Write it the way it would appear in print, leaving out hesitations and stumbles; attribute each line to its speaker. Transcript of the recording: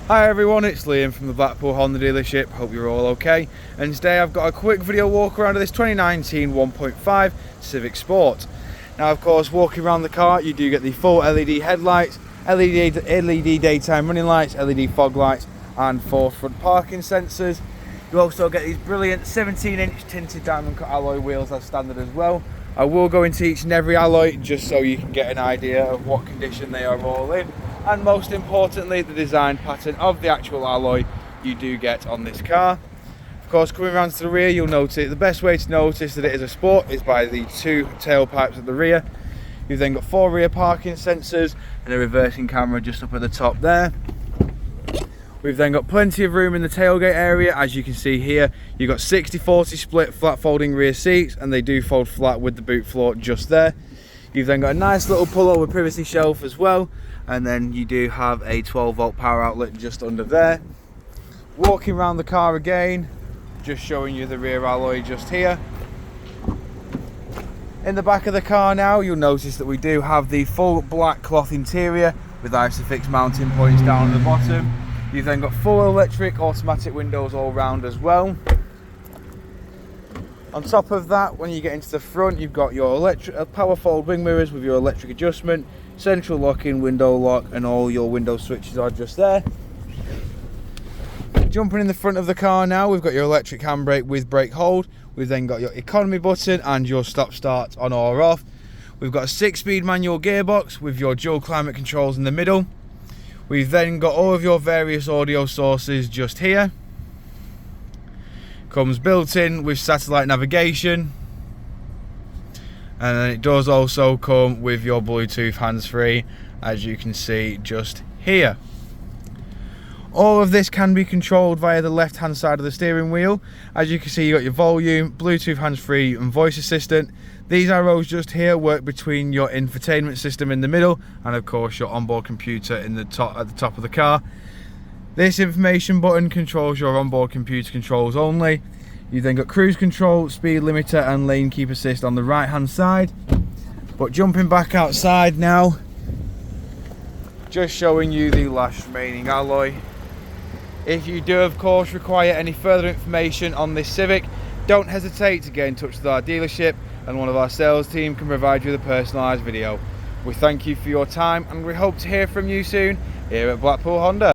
Speaker 1: Hi everyone, it's Liam from the Blackpool Honda dealership. Hope you're all okay. And today I've got a quick video walk around of this 2019 1.5 Civic Sport. Now of course, walking around the car you do get the full LED headlights, LED daytime running lights, LED fog lights and 4 front parking sensors. You also get these brilliant 17-inch tinted diamond cut alloy wheels as standard as well. I will go into each and every alloy just so you can get an idea of what condition they are all in. And most importantly, the design pattern of the actual alloy you do get on this car. Of course, coming around to the rear, you'll notice the best way to notice that it is a sport is by the 2 tailpipes at the rear. You've then got 4 rear parking sensors and a reversing camera just up at the top there. We've then got plenty of room in the tailgate area. As you can see here, you've got 60-40 split flat folding rear seats, and they do fold flat with the boot floor just there. You've then got a nice little pull-over privacy shelf as well, and then you do have a 12-volt power outlet just under there. Walking around the car again, just showing you the rear alloy just here. In the back of the car now, you'll notice that we do have the full black cloth interior with ISOFIX mounting points down at the bottom. You've then got full electric automatic windows all round as well. On top of that, when you get into the front, you've got your electric power fold wing mirrors with your electric adjustment, central locking, window lock, and all your window switches are just there. Jumping in the front of the car now, we've got your electric handbrake with brake hold. We've then got your economy button and your stop start on or off. We've got a 6-speed manual gearbox with your dual climate controls in the middle. We've then got all of your various audio sources just here. Comes built in with satellite navigation, and then it does also come with your Bluetooth hands-free, as you can see just here. All of this can be controlled via the left hand side of the steering wheel. As you can see, you got your volume, Bluetooth hands-free and voice assistant. These arrows just here work between your infotainment system in the middle and of course your onboard computer in the top at the top of the car. This information button controls your onboard computer controls only. You've then got cruise control, speed limiter and lane keep assist on the right hand side. But jumping back outside now, just showing you the last remaining alloy. If you do of course require any further information on this Civic, don't hesitate to get in touch with our dealership and one of our sales team can provide you with a personalised video. We thank you for your time and we hope to hear from you soon here at Blackpool Honda.